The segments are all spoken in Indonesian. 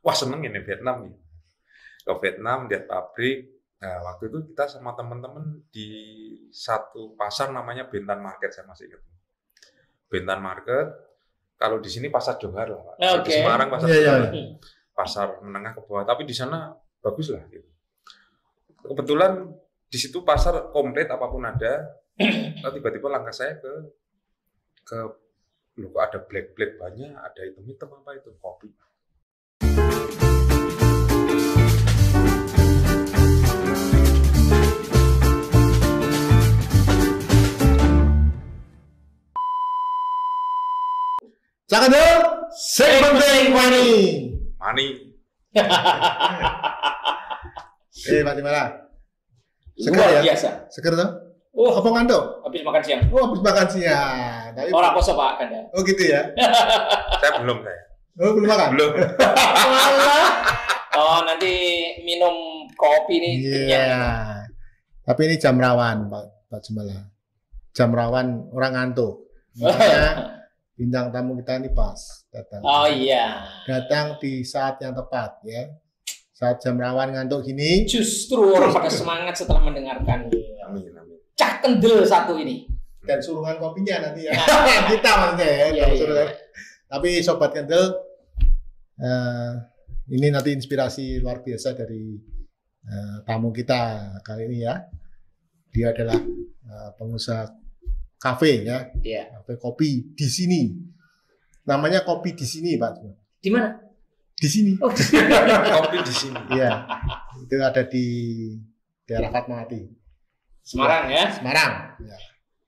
wah seneng ini Vietnam nih. Ke Vietnam lihat pabrik. Nah, waktu itu kita sama teman-teman di satu pasar namanya Bintan Market, saya masih ingat. Bintan Market, kalau di sini pasar Johar lah, Pak. Di Semarang pasar Johar, pasar menengah ke bawah. Tapi di sana bagus lah. Gitu. Kebetulan di situ pasar komplit apapun ada. Tiba-tiba langkah saya ke loh, kok ada black banyak, ada hitam apa itu kopi. Jangan dong, penting money. Mati mana? Segar ya? Biasa. Segar tuh? Oh, apa ngantuk? Habis makan siang. Oh, habis makan siang. Tapi orang poso Pak kan ya? Oh gitu ya? Saya belum saya. Oh, belum makan? Belum. Oh, nanti minum kopi nih. Iya. Tapi ini jam rawan, Pak Jumala. Jam rawan orang ngantuk. Makanya bintang tamu kita ini pas datang. Oh iya. Datang di saat yang tepat ya. Saat jam rawan ngantuk gini. Justru orang pada semangat setelah mendengarkan. Amin. Cak kendel satu ini. Dan suruhan kopinya nanti ya. Kita maksudnya ya. Iya. Tapi sobat kendel, ini nanti inspirasi luar biasa dari tamu kita kali ini ya. Dia adalah pengusaha kafe ya. Iya. Kafe kopi di sini. Namanya kopi di sini, Pak. Di mana? Di sini. Oh, Kopi di sini. Iya. Itu ada di daerah Fatmawati. Semarang ya. Semarang. Ya.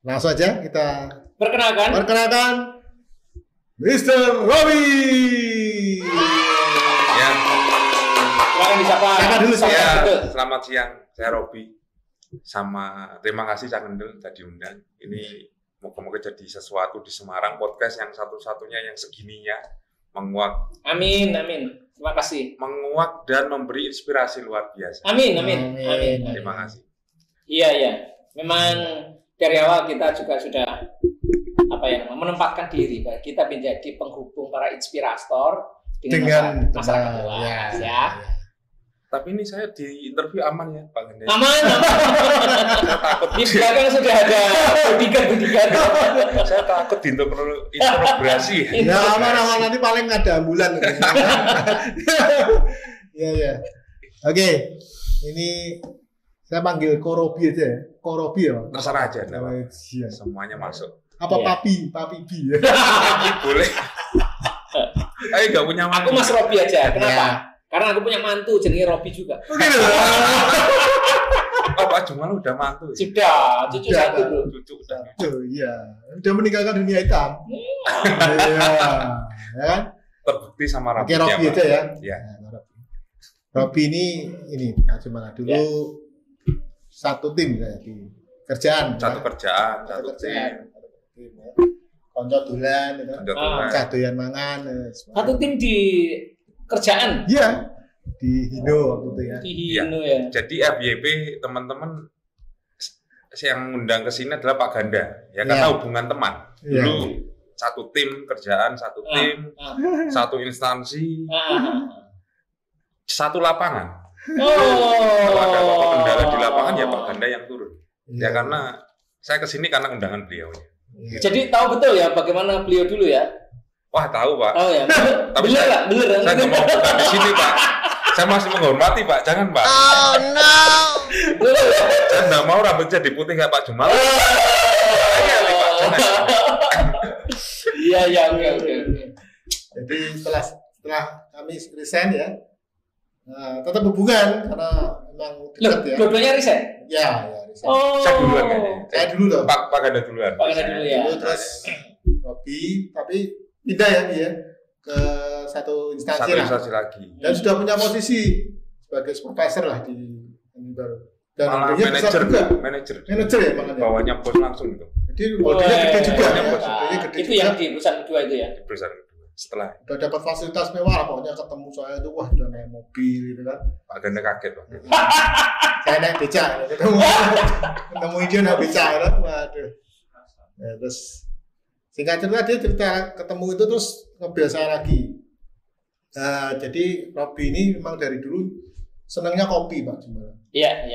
Langsung aja kita Perkenalkan Mr. Robi. Ya. Silakan disapa. Siapa dulu sih? Ya, Betul. selamat siang. Saya Robi. Sama terima kasih Cak Kendel sudah diundang. Ini moga-moga jadi sesuatu di Semarang, podcast yang satu-satunya yang segininya menguak. Amin. Terima kasih. Menguak dan memberi inspirasi luar biasa. Amin. Terima kasih. Iya. Memang dari awal kita juga sudah menempatkan diri, Pak. Kita menjadi penghubung para inspirator dengan masyarakat luas ya. Tapi ini saya di interview aman ya, Pak Gende? Aman. Saya takut. Di belakang sudah ada bodyguard. Saya takut diinterogasi. Ya aman nanti paling ada ambulan. Ya. Oke. Ini saya panggil Korobi aja ya. Korobi ya. Terserah aja, Iya. semuanya masuk. Apa Iya. papi B ya. Boleh. Ayo nggak punya Aku Mas Robi aja. Kenapa? Karena aku punya mantu jenenge Robi juga. Begitu. Oh, Pak Jumal udah mantu. Sudah, cucu satu bro. Cucu udah. Oh iya. Udah meninggalkan dunia hitam. Iya. Ya kan? Terbukti sama Oke, rambutnya. Robi aja ya. Iya. Robi ini cuma dulu satu tim saya di kerjaan. Satu kerjaan, satu tim. Konco dolan gitu. Cah doyan mangan. Satu tim di kerjaan. Iya. Di Hino waktu itu ya. Di Hino ya. Jadi FYP teman-teman yang undang ke sini adalah Pak Ganda. Ya karena hubungan teman. Dulu satu tim kerjaan, satu tim, satu instansi, satu lapangan. Kalau ada apa-apa kendala di lapangan ya Pak Ganda yang turun. Ya karena saya kesini karena undangan beliau. Jadi tahu betul ya bagaimana beliau dulu ya? Wah tahu Pak. Oh ya. Tapi Bener nggak? Bener. Saya nggak mau bukan di sini Pak. Saya masih menghormati Pak. Jangan Pak. Oh no. Saya nggak mau rambutnya diputih kayak Pak Jumal. Iya. Oke. Jadi setelah kami resign ya, tetap hubungan karena memang dekat ya. Dua-duanya resign? Ya resign. Oh. Saya duluan kayaknya. Saya dulu dong. Pak Ganda duluan. Pak Ganda dulu ya. Dulu terus Robi, tapi pindah ya dia ke satu instansi lagi. Dan sudah punya posisi sebagai supervisor lah di ini baru. Dan malah manajer ya makanya. Bawahnya bos langsung itu. Jadi bodinya gede juga. Itu yang di perusahaan kedua itu ya. Di perusahaan kedua. Setelah udah dapat fasilitas mewah lah pokoknya ketemu saya itu wah udah naik mobil gitu kan. Pak Ganda kaget Pak. Saya naik beca ketemu dia naik beca kan. Waduh. Ya, terus singkat cerita dia cerita ketemu itu terus ngebel saya lagi. Jadi Robi ini memang dari dulu senangnya kopi Pak Jumal. Iya.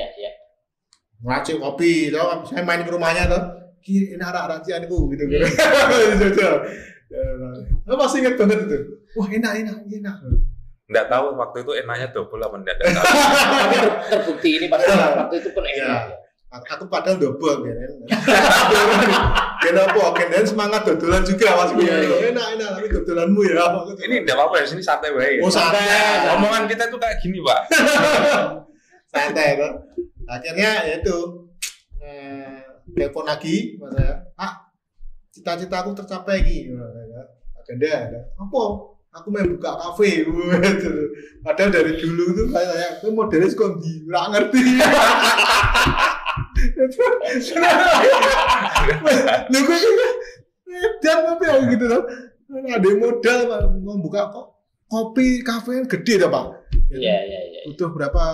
Ngeracik kopi, loh. Saya main ke rumahnya tuh, ini arak-aracian itu gitu. Lo masih ingat banget itu? Wah enak. Nggak tahu waktu itu enaknya double apa enggak. Tapi terbukti ini pas waktu itu pun enak. Aku padahal double kan. Kenapa? Dan semangat dodolan juga Mas. Enak tapi dodolanmu ya. Ini enggak apa-apa ya, sini santai wae. Oh santai. Omongan kita tuh kayak gini, Pak. Santai kan. Akhirnya yaitu telepon lagi Mas saya. Cita-citaku tercapai lagi. Ada. Apa? Aku mau buka kafe. Padahal dari dulu tuh saya modelnya kok nggak ngerti. Lu gue dan apa ya gitu loh. Ada modal Pak mau buka kopi kafe gede dah Pak. Iya. Butuh berapa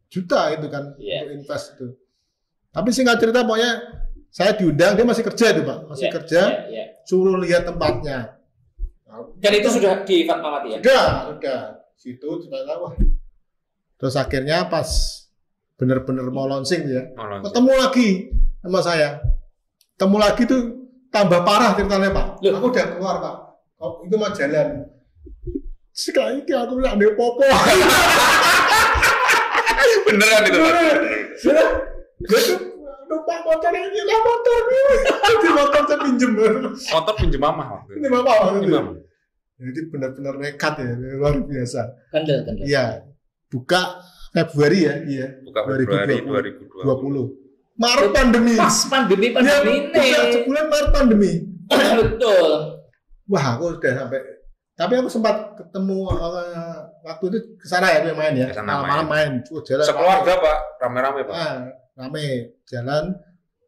juta itu kan untuk invest itu. Tapi singkat cerita pokoknya saya diundang, dia masih kerja itu Pak, kerja. Suruh lihat tempatnya. Dan itu sudah di Fatmawati ya? Sudah. Situ ternyata wah. Terus akhirnya pas bener-bener mau launching ya, ketemu lagi sama saya. Ketemu lagi tuh tambah parah ceritanya Pak. Aku udah keluar Pak. Itu mah jalan. Sekali lagi aku bilang ada popo. Beneran itu Pak. Gue tuh numpang motor ini lah motor. Di motor saya pinjem. Motor pinjem mama waktu itu. Ini mama. Jadi benar-benar nekat ya, luar biasa. Kendel. Iya. Buka Februari ya, iya. Buka Februari 2020. Maret pandemi. Pas pandemi ini. Sebulan Maret pandemi. Betul. Wah, aku udah sampai. Tapi aku sempat ketemu waktu itu ke sana ya, main ya. Malam main. Jalan. Sekeluarga Pak, rame-rame Pak. Rame jalan.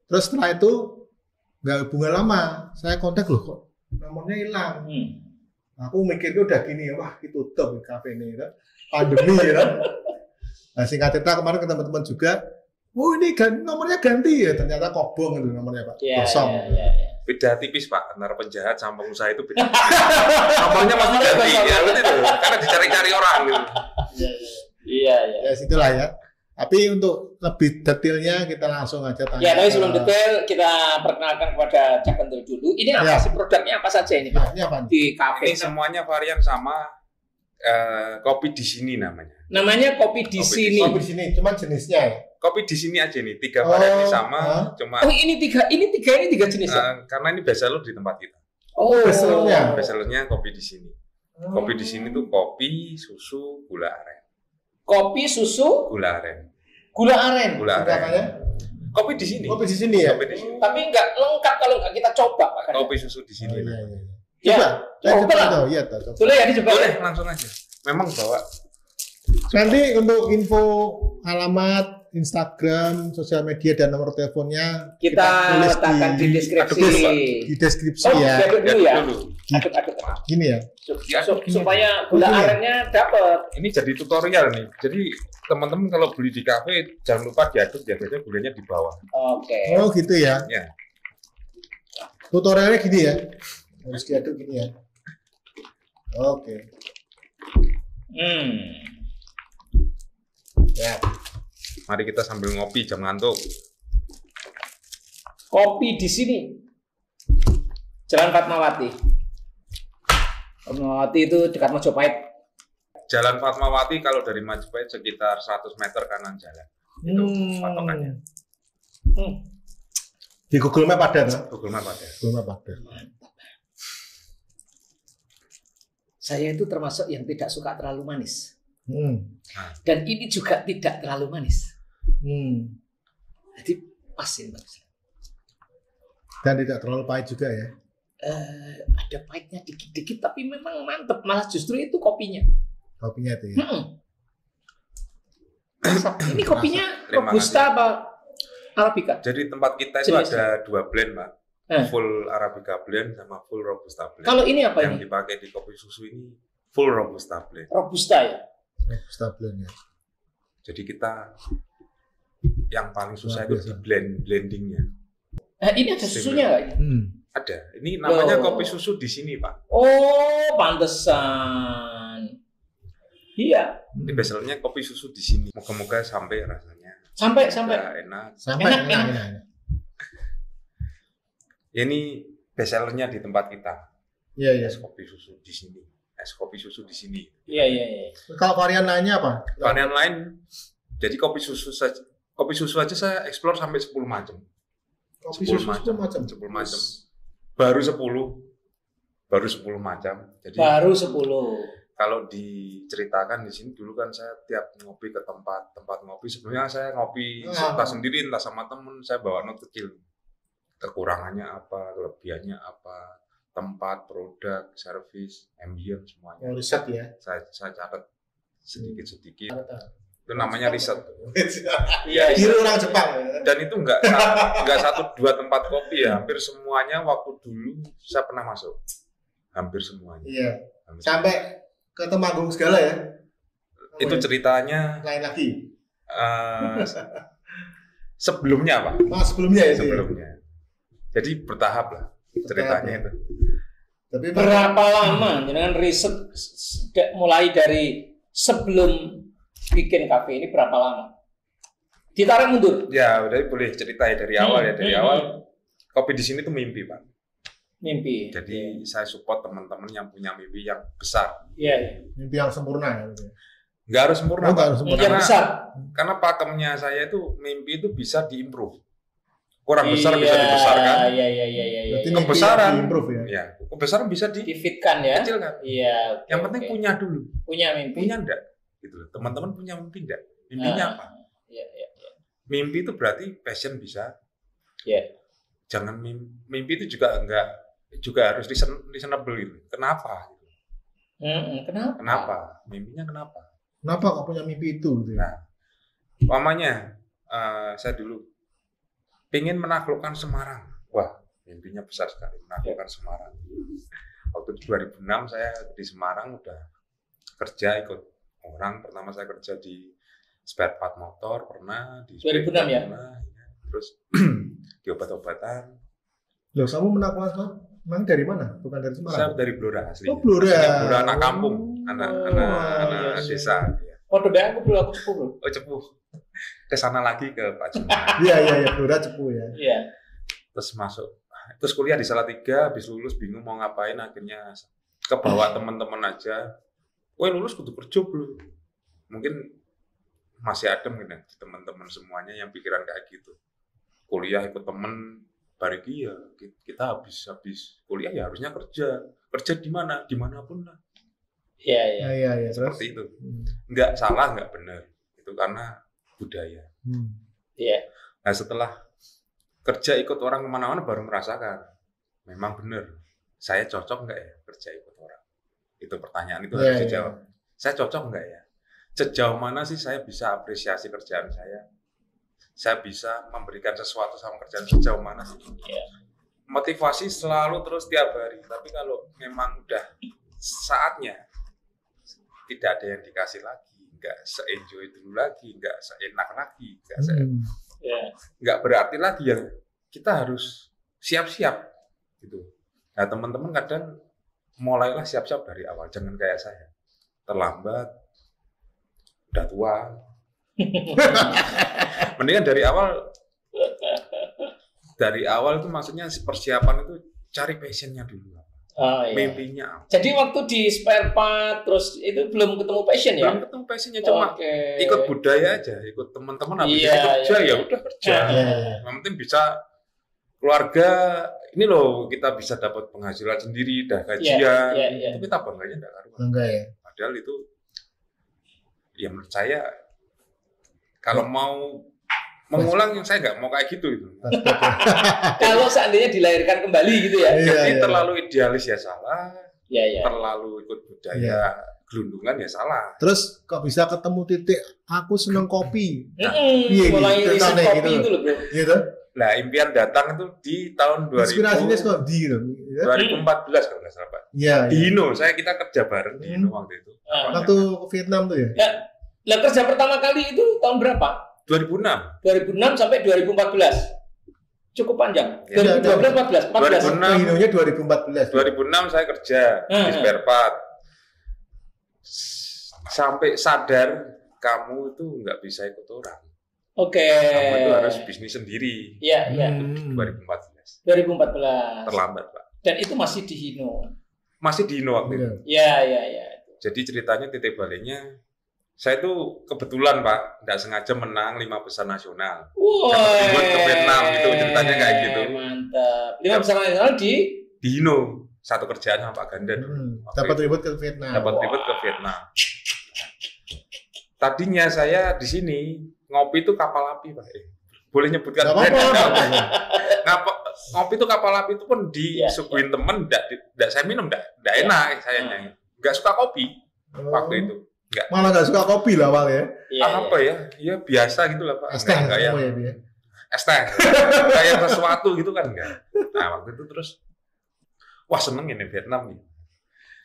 Terus setelah itu nggak hubungan lama. Saya kontak loh kok nomornya hilang. Aku mikirnya udah gini, wah ditutup kafe ini, kan? Pandemi ya. Nah singkat cerita kemarin ke teman-teman juga, ini nomornya ganti ya, ternyata kobong itu nomornya Pak, kosong. Beda tipis Pak, antara penjahat sama pengusaha itu beda. Nomornya pasti ganti, ya betul itu, karena dicari-cari orang gitu. Iya. Ya situlah ya. Tapi untuk lebih detailnya kita langsung aja tanya. Ya, tapi sebelum detail kita perkenalkan kepada Cak Kendel dulu. Ini apa sih produknya apa saja ini Pak? Ini apa? Di kafe. Ini semuanya varian sama kopi di sini namanya. Namanya kopi di sini. Kopi di sini, cuma jenisnya ya. Kopi di sini aja nih, 3 varian ini sama, cuma. Oh ini tiga jenis ya? Karena ini bestseller di tempat kita. Oh, bestsellernya kopi di sini. Kopi di sini tuh kopi, susu, gula aren. Kopi, susu, gula aren. Gula aren. Kopi di sini. Kopi di sini ya. Tapi nggak lengkap kalau nggak kita coba Pak. Kopi susu di sini. Coba lah. Iya, boleh ya dicoba. Boleh, langsung aja. Memang bawa. Nanti untuk info alamat Instagram, sosial media dan nomor teleponnya kita letakkan di deskripsi. Di deskripsi ya. Aduk dulu ya. Aduk. Gini ya. Supaya gula arennya dapat. Ini jadi tutorial nih. Jadi teman-teman kalau beli di kafe jangan lupa diaduk, biasanya gulanya di bawah. Oke. Oh gitu ya. Ya. Tutorialnya gini ya. Harus diaduk gini ya. Oke. Ya. Mari kita sambil ngopi jam ngantuk. Kopi di sini. Jalan Fatmawati. Fatmawati itu dekat Mojopahit. Jalan Fatmawati kalau dari Majapahit sekitar 100 meter kanan jalan. Itu patokannya. Di Google Map ada kan? Google Map ada. Saya itu termasuk yang tidak suka terlalu manis. Dan ini juga tidak terlalu manis. Jadi pas ini bagus. Dan tidak terlalu pahit juga ya? Ada pahitnya dikit-dikit, tapi memang mantep. Malah justru itu kopinya. Kopinya itu ya? Ini kopinya Robusta apa Arabica? Jadi tempat kita itu ada 2 blend Pak. Full Arabica blend sama full Robusta blend. Kalau ini apa yang dipakai di kopi susu ini full Robusta blend. Robusta ya? Robusta blend ya. Jadi kita yang paling susah itu di blendingnya. Ini ada susunya nggak? Ada. Ini namanya kopi susu di sini, Pak. Oh, pantesan. Iya. Ini bestsellernya kopi susu di sini. Moga-moga sampai rasanya. Sampai. Enak. Enak. Ya, ini bestsellernya di tempat kita. Iya. Es kopi susu di sini. Es kopi susu di sini. Iya. Kalau varian lainnya apa? Varian lain, jadi kopi susu aja saya explore sampai 10 macam. Kopi susu macam. 10 macam. Baru 10 macam. Jadi baru 10. Kalau diceritakan di sini dulu kan saya tiap ngopi ke tempat ngopi, sebenarnya saya ngopi entah sendiri entah sama temen, saya bawa note kecil. Kekurangannya apa, kelebihannya apa, tempat, produk, servis, ambient semuanya. Oh, riset ya. Saya catat sedikit. Itu namanya riset. Iya. Tiru orang Jepang. Dan itu enggak 1-2 tempat kopi ya, hampir semuanya waktu dulu saya pernah masuk. Hampir semuanya. Iya. Sampai ke Temanggung segala ya. Itu ceritanya lain lagi. Sebelumnya, Pak. Sebelumnya ya. Sebelumnya. Jadi bertahap lah ceritanya itu. Tapi berapa lama dengan riset mulai dari sebelum bikin kafe ini berapa lama? Ditarik mundur. Ya, udah boleh cerita ya dari awal ya. Dari awal kopi di sini tuh mimpi, Pak. Mimpi. Jadi saya support teman-teman yang punya mimpi yang besar. Iya. Mimpi yang sempurna ya. Nggak harus sempurna, Pak. Yang besar. Karena pakemnya saya itu mimpi itu bisa diimprove. Kurang besar bisa dibesarkan. Iya. Kebesaran diimprove ya. Ya, kebesaran bisa difitkan ya. Kecilkan. Iya. Yang penting punya dulu. Punya mimpi. Punya enggak? Gitu loh. Teman-teman punya mimpi enggak? Mimpinya apa? Iya. Mimpi itu berarti passion bisa. Iya. Jangan mimpi itu juga harus reasonable gitu. Kenapa? Kenapa? Mimpinya kenapa? Kenapa kok punya mimpi itu? Nah, umpamanya saya dulu pengen menaklukkan Semarang. Wah, mimpinya besar sekali menaklukkan Semarang. Waktu 2006 saya di Semarang udah kerja ikut orang. Pertama saya kerja di spare part motor, pernah di 2006 ya? Terus di obat-obatan. Loh, kamu menaklukkan Emang dari mana? Bukan dari Semarang? Saya dari Blora asli. Oh, Blora. Blora anak kampung, anak desa. Oh, udah aku Cepu. Oh, Cepu. Ke sana lagi ke Pak Jumat. Iya, Blora Cepu ya. Iya. Terus masuk. Terus kuliah di Salatiga, habis lulus bingung mau ngapain, akhirnya ke bawah teman-teman aja. Woi, lulus kudu kerja, Bro. Mungkin masih adem gitu teman-teman semuanya yang pikiran kayak gitu. Kuliah ikut temen, bariki ya kita habis kuliah ya harusnya kerja di mana, dimanapun lah. Iya. Seperti itu. Nggak salah, nggak benar. Itu karena budaya. Iya. Nah, setelah kerja ikut orang kemana-mana baru merasakan memang benar. Saya cocok nggak ya kerja ikut orang? Itu pertanyaan itu harus dijawab. Saya cocok nggak ya? Sejauh mana sih saya bisa apresiasi kerjaan saya? Saya bisa memberikan sesuatu sama kerjaan sejauh mana sih? Motivasi selalu terus tiap hari. Tapi kalau memang udah saatnya tidak ada yang dikasih lagi, nggak se-enjoy dulu lagi, nggak seenak lagi, nggak berarti lagi yang kita harus siap-siap gitu. Nah, teman-teman kadang mulailah siap-siap dari awal, jangan kayak saya terlambat, udah tua. Mendingan dari awal itu maksudnya persiapan itu cari passionnya dulu. Mimpinya. Jadi waktu di spare part terus itu belum ketemu passion ya? Belum ketemu passionnya, cuma ikut budaya aja, ikut teman-teman habis kerja ya udah kerja. Yang penting bisa keluarga ini loh, kita bisa dapat penghasilan sendiri, dah gajian. Itu kita bangganya enggak karuan. Bangga ya. Padahal itu ya menurut saya kalau mau mengulang yang saya nggak mau kayak gitu itu. Kalau seandainya dilahirkan kembali gitu ya. Jadi terlalu idealis ya salah. Iya. Terlalu ikut budaya gelundungan ya salah. Terus kok bisa ketemu titik aku seneng kopi. Mulai riset kopi gitu loh, Bro. Gitu. Nah, impian datang itu di tahun 2000. Inspirasinya kok di gitu. 2014 kalau nggak salah, Pak. Iya. Di Hino, kita kerja bareng di Hino waktu itu. Waktu ke Vietnam tuh ya? Lah kerja pertama kali itu tahun berapa? 2006. 2006 sampai 2014. cukup panjang. Ya, 2012, 14, 14. 2006. Hinonya 2014. 2006 saya kerja di spare part. Sampai sadar kamu itu nggak bisa ikut orang. Oke. Kamu itu harus bisnis sendiri. Iya, iya. 2014. 2014. Terlambat, Pak. Dan itu masih di Hino. Masih di Hino waktu itu. Iya, iya, iya. Jadi ceritanya titik baliknya, saya tuh kebetulan Pak, nggak sengaja menang 5 besar nasional. Dapat ke Vietnam gitu, ceritanya kayak gitu. Mantap. 5 besar nasional di Hino. Satu kerjaan sama Pak Ganda dulu. Dapat ribut ke Vietnam. Dapat ribut ke Vietnam. Tadinya saya di sini ngopi itu kapal api Pak. Boleh nyebutkan ngopi itu kapal api itu pun disuguhin temen, enggak saya minum, enggak enak sayangnya. Enggak suka kopi waktu itu. Enggak. Malah enggak suka kopi lah awal ya. Apa ya? Ya biasa gitu lah Pak. Es teh ya. Es teh. Kayak sesuatu gitu kan enggak. Nah, waktu itu terus wah seneng ini Vietnam nih.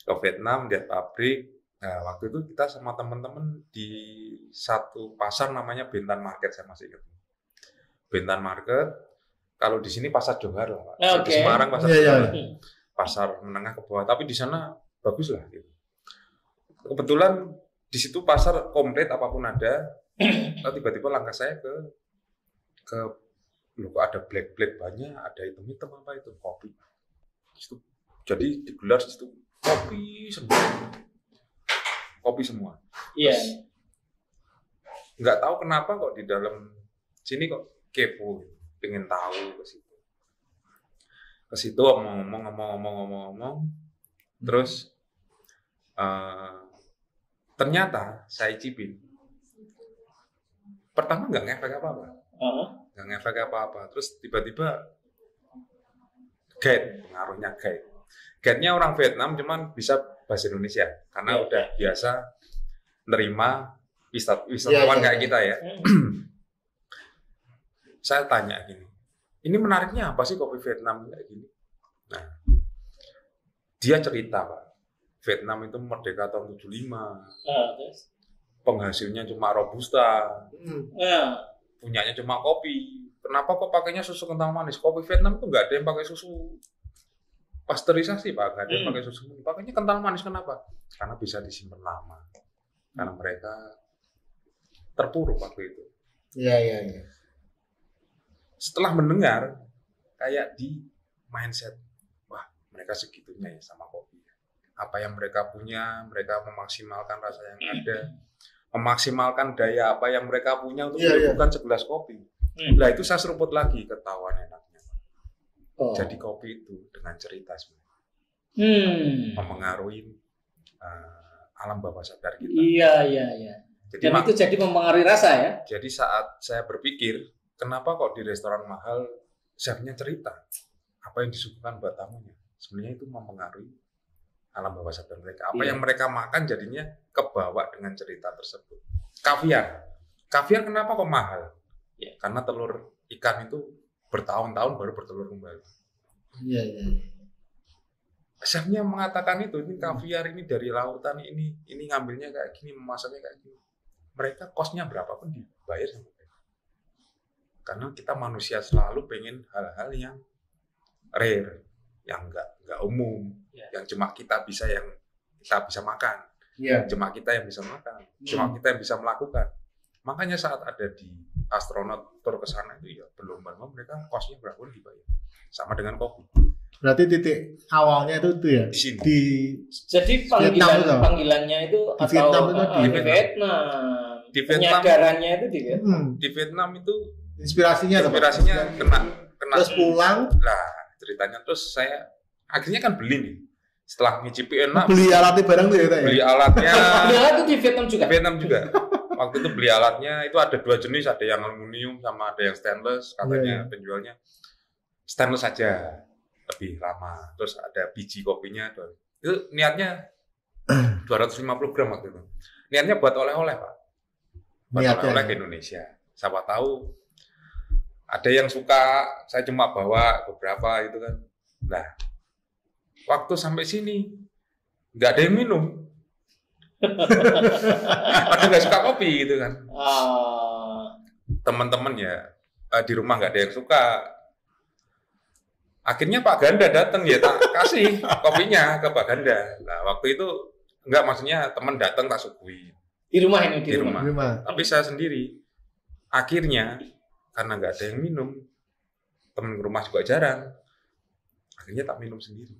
Ke Vietnam lihat pabrik. Nah, waktu itu kita sama teman-teman di satu pasar namanya Bintan Market, saya masih ingat. Bintan Market, kalau di sini pasar Johar lah, Pak. Di Semarang pasar Johar. Pasar menengah ke bawah, tapi di sana bagus lah gitu. Kebetulan di situ pasar komplit apapun ada. Lalu tiba-tiba langkah saya ke loh kok ada black banyak, ada hitam apa itu kopi. Jadi digelar di situ kopi semua. Kopi semua. Iya. Nggak tahu kenapa kok di dalam sini kok kepo, pengen tahu ke situ. Ke situ ngomong. Terus ternyata saya cipin. Pertama nggak ngefek apa-apa. Nggak ngefek apa-apa. Terus tiba-tiba guide, pengaruhnya guide. Guide-nya orang Vietnam cuman bisa bahasa Indonesia karena udah biasa nerima wisatawan kayak kita ya. Saya tanya gini, ini menariknya apa sih kopi Vietnam kayak gini? Nah, dia cerita Pak, Vietnam itu merdeka tahun 75, penghasilnya cuma robusta, punyanya cuma kopi. Kenapa kok pakainya susu kental manis? Kopi Vietnam itu nggak ada yang pakai susu pasteurisasi Pak, nggak ada yang pakai susu. Pakainya kental manis, kenapa? Karena bisa disimpan lama. Karena mereka terpuruk waktu itu. Iya. Setelah mendengar, kayak di mindset, wah mereka segitunya ya sama kopi. Apa yang mereka punya, mereka memaksimalkan rasa yang ada, memaksimalkan daya apa yang mereka punya untuk melakukan segelas kopi. Nah itu saya seruput lagi ketahuan enaknya. Jadi kopi itu dengan cerita sebenarnya mempengaruhi alam bawah sadar kita. Iya. Jadi itu jadi mempengaruhi rasa ya. Jadi saat saya berpikir, kenapa kok di restoran mahal chefnya cerita apa yang disuguhkan buat tamunya? Sebenarnya itu mempengaruhi alam bawah sadar mereka. Apa yang mereka makan jadinya kebawa dengan cerita tersebut. Kaviar kenapa kok mahal? Karena telur ikan itu bertahun-tahun baru bertelur kembali. Iya. Chefnya mengatakan itu, ini kaviar ini dari lautan, ini ngambilnya kayak gini, memasaknya kayak gini. Mereka kosnya berapapun dibayar sama mereka. Karena kita manusia selalu pengen hal-hal yang rare, yang enggak umum, yang cuma kita bisa makan. Cuma kita yang bisa makan, cuma kita yang bisa melakukan. Makanya saat ada di astronot tur ke sana itu ya berlomba-lomba mereka kosnya berapa pun dibayar. Sama dengan kopi. Berarti titik awalnya itu ya di sini. Jadi panggilannya itu di Vietnam itu di Vietnam. Penyadarannya itu di Vietnam. Di Vietnam itu inspirasinya kena terus pulang. Lah, ceritanya terus saya akhirnya kan beli nih. Setelah ngicipi enak. Beli alatnya barang tuh ya, Pak ya? Beli alatnya. Beli alat itu di Vietnam juga. Vietnam juga. Waktu itu beli alatnya itu ada 2 jenis, ada yang aluminium sama ada yang stainless. Katanya penjualnya stainless saja lebih lama. Terus ada biji kopinya. Itu niatnya 250 gram waktu itu. Niatnya buat oleh-oleh Pak. Buat oleh-oleh ke Indonesia. Siapa tahu ada yang suka, saya cuma bawa beberapa itu kan. Nah, waktu sampai sini nggak ada yang minum. Padahal nggak suka kopi gitu kan. Teman-teman ya di rumah nggak ada yang suka. Akhirnya Pak Ganda datang, ya tak kasih kopinya ke Pak Ganda. Nah, waktu itu enggak, maksudnya teman datang tak suguhi. Di rumah ini, Di rumah. Tapi saya sendiri. Akhirnya karena nggak ada yang minum, teman rumah juga jarang. Akhirnya tak minum sendiri.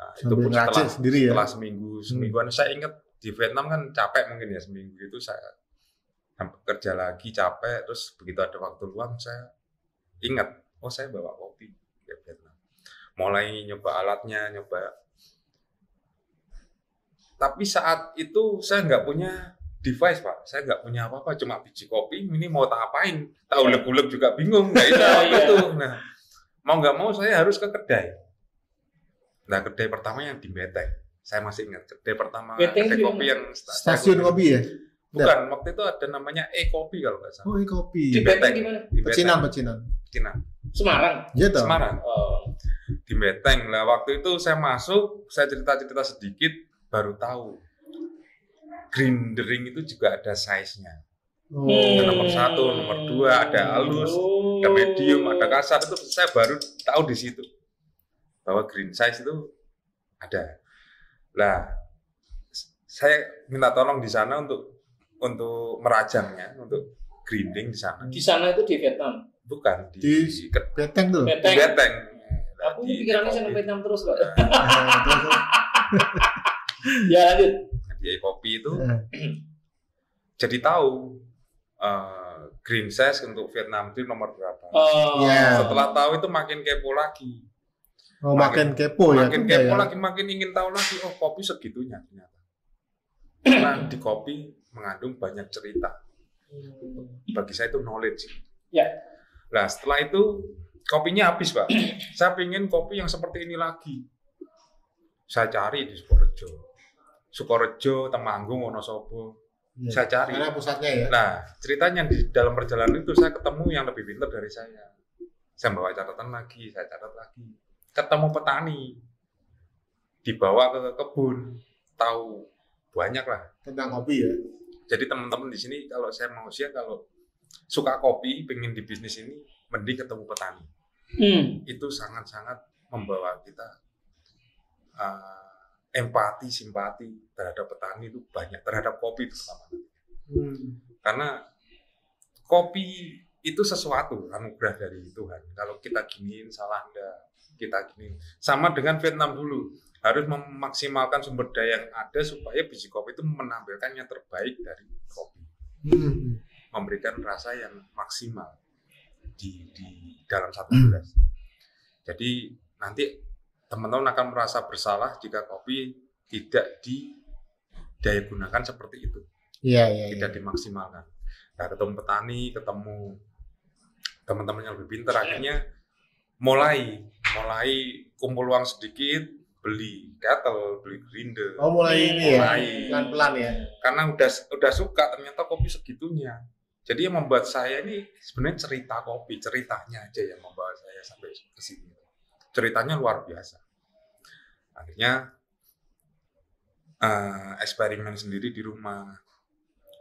Nah, itu pun setelah semingguan. Saya ingat di Vietnam kan capek mungkin ya, seminggu itu saya kerja lagi capek, terus begitu ada waktu luang saya ingat, oh saya bawa kopi ke Vietnam. Mulai nyoba alatnya, tapi saat itu saya nggak punya device, Pak. Saya nggak punya apa-apa, cuma biji kopi. Ini mau tak apain? Tahu uleg-uleg juga bingung, nggak bisa itu. Nah, mau nggak mau saya harus ke kedai. Nah, kedai pertama yang di Beteng. Saya masih ingat kedai pertama kedai kopi yang stasiun kopi ya. Bukan, waktu itu ada namanya E-Kopi kalau nggak salah. Oh, E-Kopi. Di Beteng gimana? Pecinan. Semarang. Iya toh. Semarang. Di Beteng. Lah waktu itu saya masuk, saya cerita sedikit, baru tahu grindering itu juga ada size-nya. Ada nomor 1, nomor 2, ada halus, ada medium, ada kasar. Itu saya baru tahu di situ bahwa green size itu ada. Lah saya minta tolong di sana untuk merajangnya, untuk grinding di sana. Di sana itu di Vietnam? Bukan, di Beteng tuh. Beteng. Aku pikirannya sana Vietnam terus loh. Ya lanjut. Di kopi itu jadi tahu green size untuk Vietnam itu nomor berapa. Setelah tahu itu makin kepo lagi. Makin kepo ya. Makin kepo lagi, makin ingin tahu lagi. Oh, kopi segitunya ternyata. Karena di kopi mengandung banyak cerita. Bagi saya itu knowledge. Ya. Nah, setelah itu kopinya habis, Pak. Saya pengen kopi yang seperti ini lagi. Saya cari di Sukorejo, Temanggung, Wonosobo. Ya, saya cari. Karena pusatnya ya. Nah, ceritanya di dalam perjalanan itu saya ketemu yang lebih pintar dari saya. Saya bawa catatan lagi, saya catat lagi. Ketemu petani. Dibawa ke kebun. Tahu banyak lah tentang kopi ya. Jadi teman-teman di sini kalau saya mau share, kalau suka kopi, pengen di bisnis ini, mending ketemu petani. Itu sangat-sangat membawa kita empati, simpati terhadap petani itu banyak, terhadap kopi terutama. Karena kopi itu sesuatu anugerah dari Tuhan. Kalau kita giniin salah enggak, kita gini. Sama dengan Vietnam dulu. Harus memaksimalkan sumber daya yang ada supaya biji kopi itu menampilkan yang terbaik dari kopi. Memberikan rasa yang maksimal di dalam satu gelas. Jadi nanti teman-teman akan merasa bersalah jika kopi tidak didaya gunakan seperti itu. Tidak dimaksimalkan. Nah, ketemu petani, ketemu teman-teman yang lebih pintar, akhirnya mulai kumpul uang sedikit, beli kettle, beli grinder. Mulai pelan-pelan ya. Karena udah suka ternyata kopi segitunya. Jadi yang membuat saya ini sebenarnya cerita kopi, ceritanya aja yang membawa saya sampai ke sini. Ceritanya luar biasa. Akhirnya eksperimen sendiri di rumah,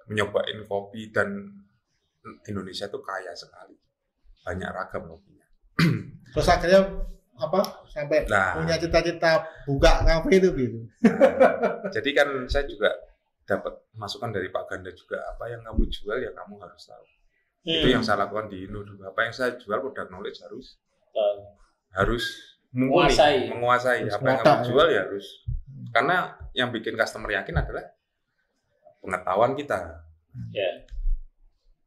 menyobain kopi, dan Indonesia itu kaya sekali, banyak ragam kopinya. Terus akhirnya sampai punya cita-cita buka kafe itu gitu. Jadi kan saya juga dapat masukan dari Pak Ganda juga, apa yang kamu jual ya kamu harus tahu. Itu yang saya lakukan di Indo juga. Apa yang saya jual produk knowledge harus menguasai. Apa yang kamu jual ya harus. Karena yang bikin customer yakin adalah pengetahuan kita.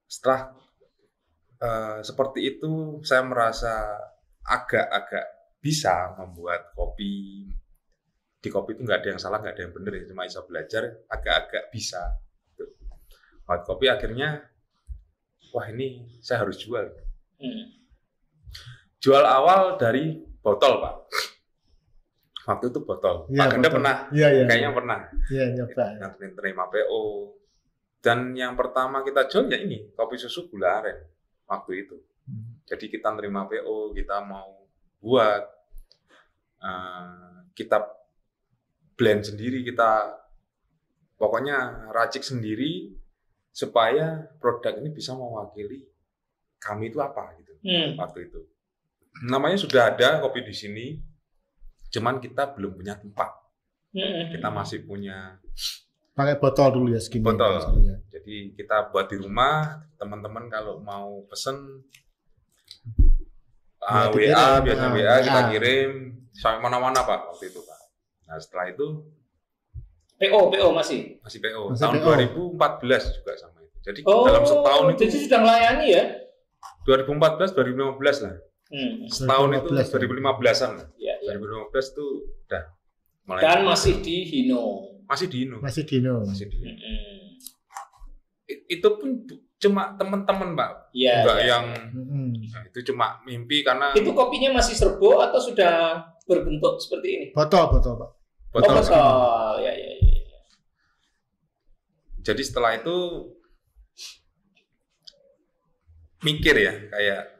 Setelah seperti itu saya merasa agak bisa membuat kopi. Di kopi itu nggak ada yang salah, nggak ada yang benar, ya cuma bisa belajar, agak bisa. Buat kopi akhirnya, wah ini saya harus jual. Jual awal dari botol, Pak. Waktu itu botol. Pak Ganda pernah, kayaknya pernah. Nyoba. Terima PO. Dan yang pertama kita jual ya ini, kopi susu gula aren. Waktu itu. Jadi kita terima PO, kita mau buat, kita blend sendiri, kita pokoknya racik sendiri supaya produk ini bisa mewakili kami itu apa gitu waktu itu. namanya sudah ada kopi di sini, cuman kita belum punya tempat. Kita masih punya pakai botol dulu ya segini. Botol. Ya. Jadi kita buat di rumah, teman-teman kalau mau pesen WA, biasa WA kita kirim sampai mana-mana Pak waktu itu Pak. Nah setelah itu PO masih PO. Tahun 2014 juga sama itu. Jadi dalam setahun itu. Jadi sudah melayani ya? 2014, 2015 lah. Setahun 2015, itu 2015-an lah. Ya. 2015 itu udah mulai. Dan masih di Hino. Masih di Hino. Itu pun cuma teman-teman Pak. Iya. Enggak yang nah, itu cuma mimpi karena. Itu kopinya masih serbo atau sudah berbentuk seperti ini? Botol Pak. Botol. Ya. Jadi setelah itu mikir ya, kayak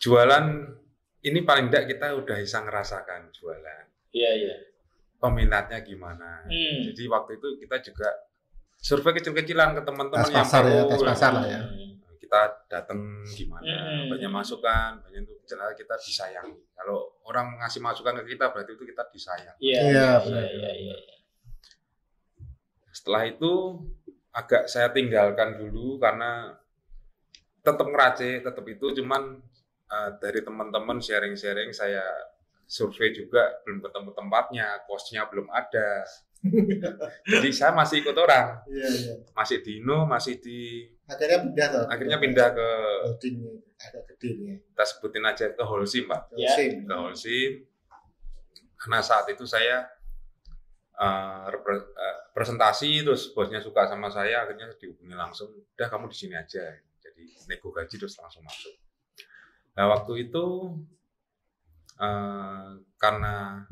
jualan ini paling tidak kita udah bisa ngerasakan jualan. Iya. Peminatnya gimana. Jadi waktu itu kita juga survei kecil-kecilan ke teman-teman yang tes pasar lah ya. Kita datang gimana, banyak masukan, banyak itu jelas kita disayangi. Kalau orang ngasih masukan ke kita berarti itu kita disayang. Iya. Setelah itu agak saya tinggalkan dulu karena tetap ngeracik, tetap itu cuman dari teman-teman sharing-sharing saya survei juga belum ketemu tempatnya, kosnya belum ada. Jadi saya masih ikut orang. Iya. Masih di Hino, masih di akhirnya pindah ke agak gede. Kita sebutin aja ke Holcim, Pak. Ke Holcim. Karena saat itu saya presentasi terus bosnya suka sama saya, akhirnya dihubungi langsung, udah kamu di sini aja. Jadi nego gaji terus langsung masuk. Nah waktu itu karena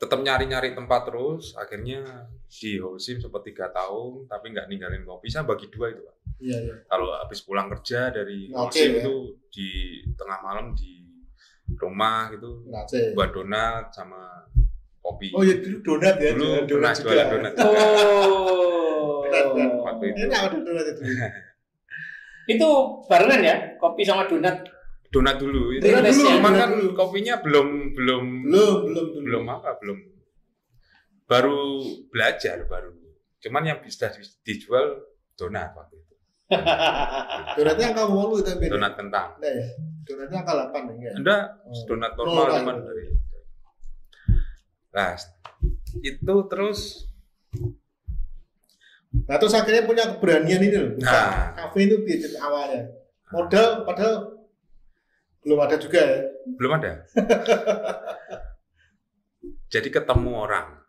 tetap nyari-nyari tempat terus, akhirnya di Holcim sempat 3 tahun, tapi nggak ninggalin kopi. Saya bagi 2 itu Pak. Iya. Kalau habis pulang kerja dari Holcim itu di tengah malam di rumah gitu, buat donat sama kopi. Oh iya dulu donat ya. Dulu pernah jualan donat. Waktu itu. Enak ada donat itu. Itu barengan ya, kopi sama donat. Donat dulu. Itu cuman kan kopinya belum baru belajar baru. Cuman yang bisa dijual donat waktu itu. Donatnya yang kamu mau itu beda. Donat kentang. Nah, ya. Donatnya angka 8 ya. Enggak, donat normal cuman dari. Nah, itu terus. Nah, terus akhirnya punya keberanian ini loh. Kafe itu biasa awalnya. Modal padahal belum ada juga ya. Belum ada. Jadi ketemu orang.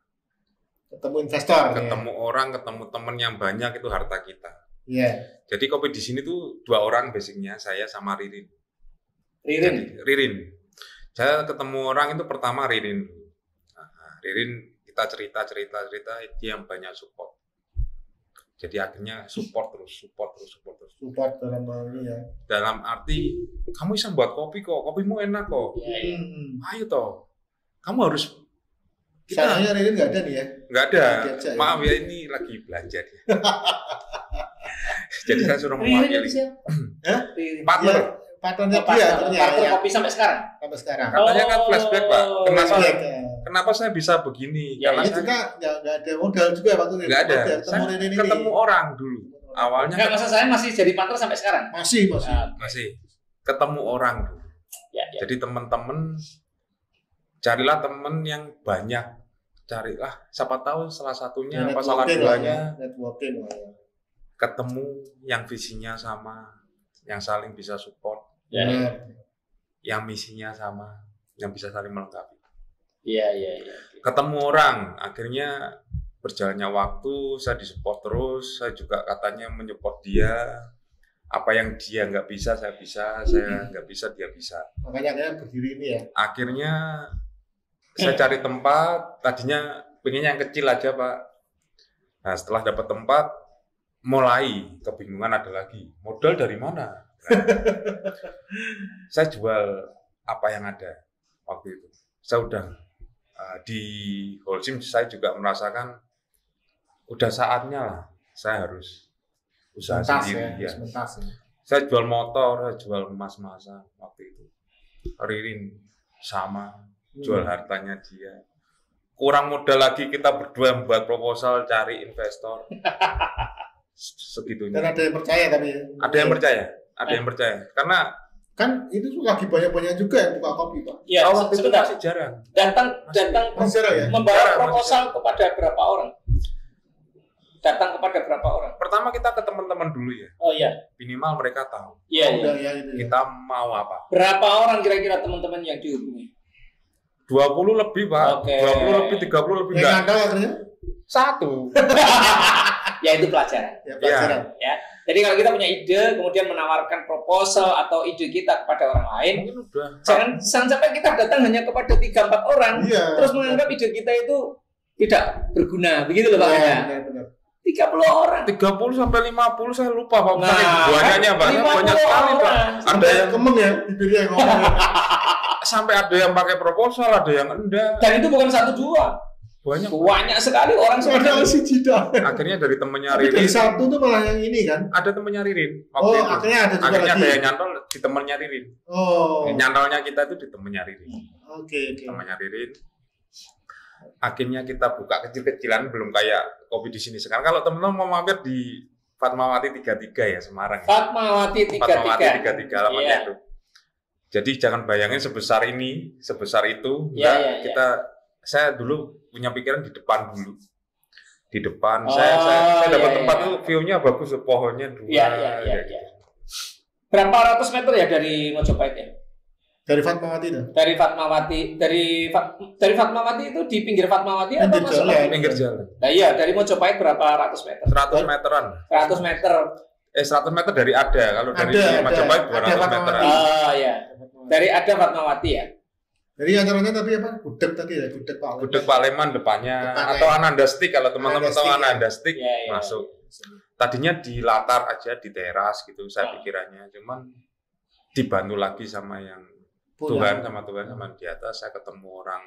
Ketemu investor. Ketemu orang, ketemu teman yang banyak itu harta kita. Iya. Jadi kopi di sini tuh 2 orang basicnya, saya sama Ririn. Ririn. Saya ketemu orang itu pertama Ririn. Ririn kita cerita dia yang banyak support. Jadi akhirnya support terus. Support dalam hal ini ya. Dalam arti kamu bisa buat kopi kok, kopimu enak kok. Ayo toh, kamu harus. Sayangnya Ririn nggak ada nih ya? Nggak ada. Maaf ya ini lagi belanja dia. Jadi saya suruh mewakili. Partner. Partnernya dia. Partner kopi sampai sekarang. Katanya kan flashback Pak. Kenapa saya bisa begini? Ya, karena saya nggak ada modal juga waktu itu. Nggak ada. Saya ketemu orang dulu. Awalnya. Nggak, maksud saya masih jadi partner sampai sekarang. Masih. Ketemu orang dulu. Ya. Jadi teman-teman carilah teman yang banyak. Carilah. Siapa tahu salah satunya apa salah duanya. Networking. Ketemu yang visinya sama, yang saling bisa support. Yang misinya sama, yang bisa saling melengkapi. Iya. Ketemu orang, akhirnya berjalannya waktu, saya disupport terus, saya juga katanya menyupport dia. Apa yang dia nggak bisa, saya bisa, saya nggak bisa, dia bisa. Makanya akhirnya berdiri ini ya. Akhirnya saya cari tempat, tadinya pengennya yang kecil aja Pak. Nah setelah dapat tempat, mulai kebingungan ada lagi. Modal dari mana? Saya jual apa yang ada waktu itu. Saya udah di Holcim saya juga merasakan udah saatnya lah saya harus usaha sendiri ya. Saya jual motor, saya jual emas-emasan waktu itu. Ririn sama, jual hartanya dia. Kurang modal lagi kita berdua membuat proposal cari investor. Segitunya. Dan ada yang percaya tapi. Ada yang percaya, ada yang percaya. Karena kan itu lagi banyak-banyak juga yang buka kopi, Pak. Iya, waktu itu sebentar. masih jarang. Datang Masih jarang ya? membawa Jarang, proposal kepada berapa orang? Datang kepada berapa orang? Pertama kita ke teman-teman dulu ya. Oh iya. Minimal mereka tahu Iya, iya. Udah ya itu ya. kita mau apa. Berapa orang kira-kira teman-teman yang dihubungi? 20 lebih, Pak. Oke. 20 lebih, 30 lebih Yang enggak. ngandal akhirnya? Satu. Ya itu pelajaran. Ya, pelajaran. Ya. Jadi kalau kita punya ide, kemudian menawarkan proposal atau ide kita kepada orang lain, Mungkin udah. jangan sampai kita datang hanya kepada 3-4 orang, Iya. terus menganggap ide kita itu tidak berguna, begitu loh Pak. Iya, benar-benar. 30 orang. 30 sampai 50 saya lupa Pak. Nah, Banyaknya Pak. 50 Banyak sekali Pak. orang. Ada yang kemeng ya, bibirnya yang ngomong. sampai ada yang pakai proposal, ada yang enggak. Dan itu bukan 1-2. Banyak. Banyak sekali orang Ada seperti itu. si Jida. Akhirnya dari temennya Tapi Ririn. dari satu tuh malah yang ini kan. Ada temennya Ririn. Oh, itu. akhirnya ada juga Akhirnya lagi. ada yang nyantol di temennya Ririn. Oh. Nyantolnya kita itu di temennya Ririn. Oke. Temennya Ririn. Akhirnya kita buka kecil-kecilan, belum kayak kopi di sini sekarang. Kalau teman-teman mau mampir di Fatmawati 33 ya Semarang. Fatmawati 33. Fatmawati 33 alamatnya Iya. itu. Jadi jangan bayangin sebesar ini, sebesar itu. Iya, Enggak, iya, iya. saya dulu punya pikiran di depan dulu. Di depan, Oh, saya dapat iya, tempat iya. tuh view-nya bagus, pohonnya 2. Iya, iya, iya, iya. Berapa ratus meter ya dari Mojopahit ya? Dari Fatmawati itu. Dari Fatmawati, dari Fatmawati itu di pinggir Fatmawati atau Pinggir masuk? jalan. Pinggir jalan. Nah iya, dari Mojopahit berapa ratus meter? 100 meteran. 100 meter. 100 meter dari ada. Kalau dari Ada. Majapahit Ada 200 meteran. Fatmawati. Oh iya. Dari ada Fatmawati ya. Jadi acaranya tapi apa? Gudeg tadi ya, gudeg Pak. Gudeg Pak Leman depannya. Depannya. Atau Ananda Stick kalau teman-teman Ananda tahu Stick, ya. Ananda Stick Iya, iya. masuk. Tadinya di latar aja di teras gitu saya Oh. pikirannya. Cuman dibantu lagi sama yang Tuhan sama di atas. Saya ketemu orang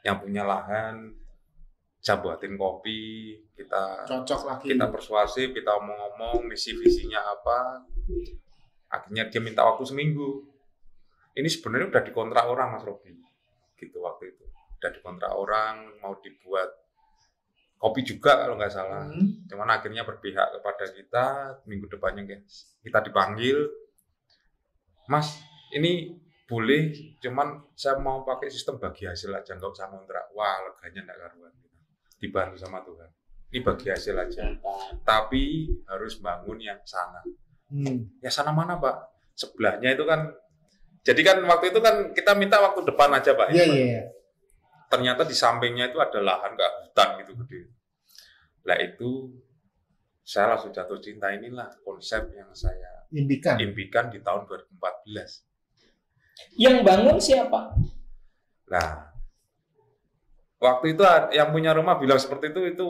yang punya lahan, saya buatin kopi, Cocok lagi. kita persuasif, kita omong-omong, misi visinya apa. Akhirnya dia minta waktu seminggu. Ini sebenarnya udah dikontrak orang Mas Robi, gitu waktu itu. Udah dikontrak orang, mau dibuat kopi juga kalau nggak salah. Cuman akhirnya berpihak kepada kita. Minggu depannya guys, kita dipanggil, Mas, ini boleh, cuman saya mau pakai sistem bagi hasil aja, nggak usah kontrak. Wah, leganya nggak karuan. Dibantu sama Tuhan. Ini bagi hasil aja. Tapi harus bangun yang sana. Ya sana mana Pak? Sebelahnya itu kan. Jadi kan waktu itu kan kita minta waktu depan aja Pak. Iya, iya. Ternyata di sampingnya itu ada lahan kayak hutan gitu gede. Lah itu saya langsung jatuh cinta, inilah konsep yang saya impikan di tahun 2014. Yang bangun siapa? Nah, waktu itu yang punya rumah bilang seperti itu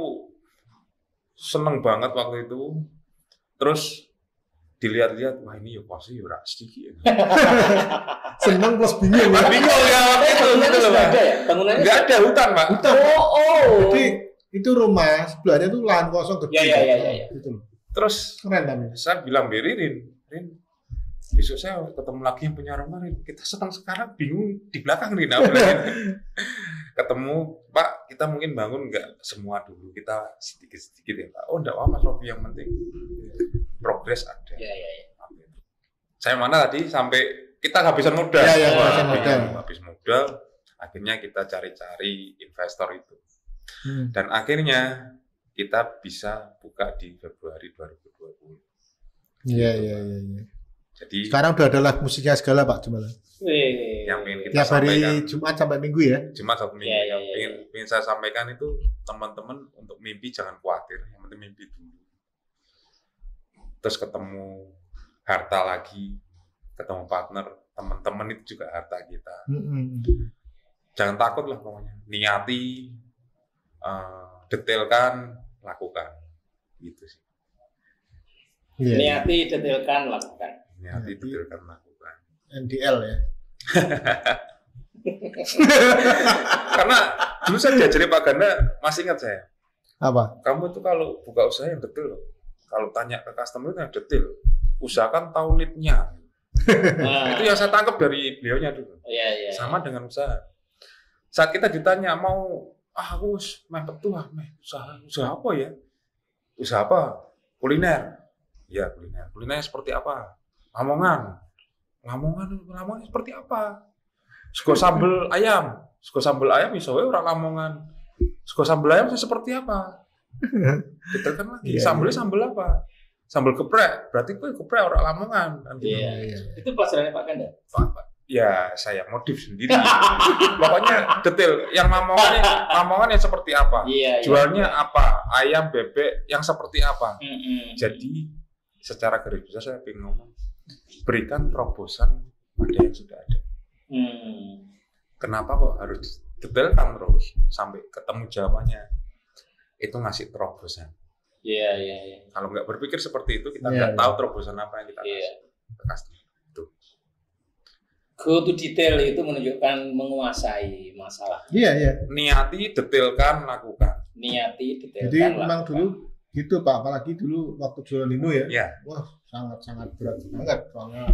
seneng banget waktu itu. Terus dilihat-lihat, wah ini ya pasti ya sedikit. Seneng plus bingung ya. Bingung ya waktu itu gitu loh Pak. Ada ya? Bangunannya Nggak ada hutan Pak. Hutan. Oh. Jadi itu rumah sebelahnya tuh lahan kosong gede. Iya. Gitu loh. Terus Keren tapi. saya bilang Rin, besok saya ketemu lagi yang punya rumah Rin. Kita senang sekarang, bingung di belakang Rin. Ketemu Pak, kita mungkin bangun nggak semua dulu, kita sedikit-sedikit ya Pak. Oh enggak Mas Robi, yang penting progres ada. Iya. Saya mana tadi sampai kita habisan modal. Iya, Wah, habisan modal. Habis modal, akhirnya kita cari-cari investor itu. Dan akhirnya kita bisa buka di Februari 2020. Iya. Jadi Sekarang udah ada live musiknya segala Pak Jumalan. yang ingin kita Tiap hari sampaikan, Jumat sampai Minggu ya. cuma satu minggu Iya, yang ingin saya sampaikan itu, teman-teman untuk mimpi jangan khawatir, yang penting mimpi dulu. Terus ketemu harta lagi, ketemu partner, teman-teman itu juga harta kita. Jangan takut lah pokoknya, niati, detailkan, lakukan, gitu sih. Iya. Niati, detailkan, lakukan. Niati, detailkan, lakukan. NDL ya. Karena dulu saya diajari Pak Ganda, masih ingat saya. Apa? Kamu itu kalau buka usaha yang detail loh. Kalau tanya ke customer itu yang detail. usahakan tahu lead-nya. Itu yang saya tangkap dari beliaunya dulu. Iya. Sama dengan usaha. Saat kita ditanya mau aku meh petuh usaha apa ya? Usaha apa? Kuliner. Ya kuliner. Kuliner seperti apa? Lamongan seperti apa? Sego sambal ayam iso wae ora Lamongan. Sego sambal ayam seperti apa? Detailkan lagi. Sambalnya sambal apa? Sambal geprek. Berarti itu geprek ora Lamongan. Iya. Itu pelajarannya Pak Ganda. Ya saya modif sendiri. Pokoknya detail. Yang Lamongan yang seperti apa? Jualnya apa? Ayam, bebek yang seperti apa? Jadi secara garis besar saya ingin ngomong, berikan terobosan pada yang sudah ada. Kenapa kok harus detailkan terus sampai ketemu jawabannya? Itu ngasih terobosan. Iya. Kalau nggak berpikir seperti itu, kita nggak tahu terobosan apa yang kita kasih. Itu. Go to detail itu menunjukkan menguasai masalah. Iya. Niati, detailkan, lakukan. Jadi memang dulu gitu Pak, apalagi dulu waktu jualan Indo ya. Wah, sangat berat banget soalnya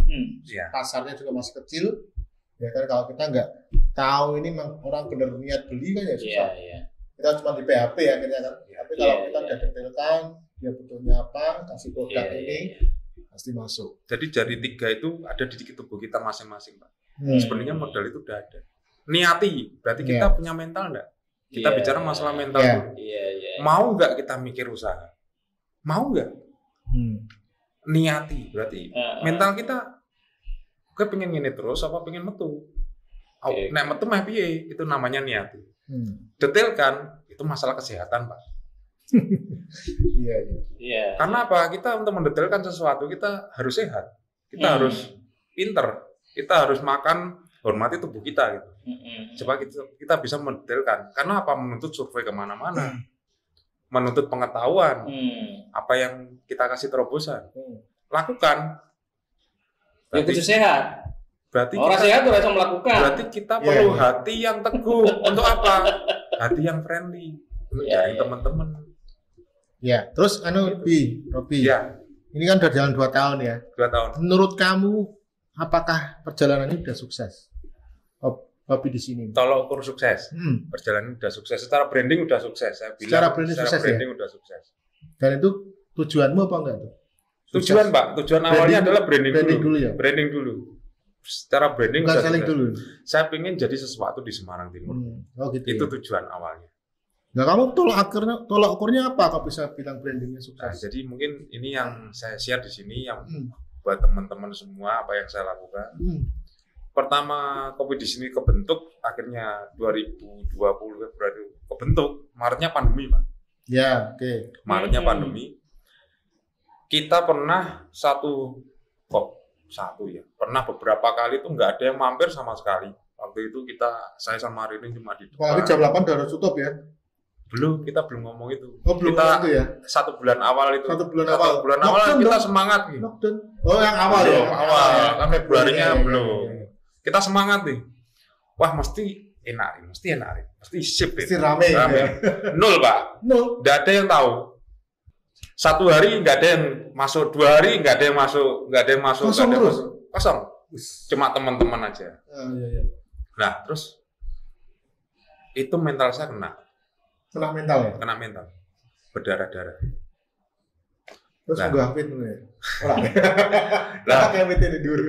pasarnya juga masih kecil. Ya kan kalau kita nggak tahu ini memang orang benar niat beli kan ya susah. Kita cuma di PHP akhirnya kan. Tapi kalau kita udah detailkan dia butuhnya apa, kasih produk ini pasti masuk. Jadi jari 3 itu ada di tubuh kita masing-masing Pak. Sebenarnya modal itu udah ada. Niati, berarti kita punya mental enggak? Kita bicara masalah mental dulu. Mau nggak kita mikir usaha? Mau nggak? Niati, berarti mental kita pengen gini terus apa pengen metu? Nek metu mah piye? Itu namanya niati. Detailkan, itu masalah kesehatan Pak. Iya. Karena apa? Kita untuk mendetailkan sesuatu kita harus sehat, kita harus pinter, kita harus makan, hormati tubuh kita gitu. Coba kita bisa mendetailkan. Karena apa? Menuntut survei kemana-mana, menuntut pengetahuan, apa yang kita kasih terobosan, lakukan. Berarti itu sehat. Berarti orang sehat harus melakukan. Berarti kita perlu hati yang teguh untuk apa? Hati yang friendly untuk cari teman-teman. Ya, terus Robi. Ini kan udah jalan 2 tahun ya. 2 tahun. Menurut kamu apakah perjalanan ini udah sukses? Robi di sini. Tolok ukur sukses. Perjalanan udah sukses. Secara branding udah sukses. Saya bilang. Secara branding udah sukses. Dan itu tujuanmu apa enggak tuh? Tujuan Pak. Tujuan awalnya adalah branding dulu. Ya? Branding dulu. Secara branding udah sukses. Dulu. Saya pengen jadi sesuatu di Semarang Timur. Gitu itu ya? tujuan awalnya. Nah kamu tolak ukurnya apa kalau bisa bilang brandingnya sukses? Nah, jadi mungkin ini yang saya share di sini yang buat teman-teman semua apa yang saya lakukan. Pertama kopi di sini kebentuk akhirnya 2020 Februari kebentuk. Maretnya pandemi Pak. Ya, oke. Maretnya pandemi. Kita pernah pernah beberapa kali itu nggak ada yang mampir sama sekali. Waktu itu saya sama Rini cuma di depan. Apalagi jam 8 udah harus tutup ya? Kita belum ngomong itu. Belum kita itu ya? 1 bulan awal itu. 1 bulan awal. Kita semangat nih. Lockdown. Yang awal belum, ya? Awal. Sampai Februarinya belum. Kita semangat nih. Wah mesti enak nih. Mesti sip. Mesti rame. Ya? Nol Pak. Nggak ada yang tahu. 1 hari nggak ada yang masuk, 2 hari nggak ada yang masuk, kosong. Cuma teman-teman aja. Nah terus itu mental saya kena mental ya? Kena mental, berdarah-darah. Terus nggak hafid ya?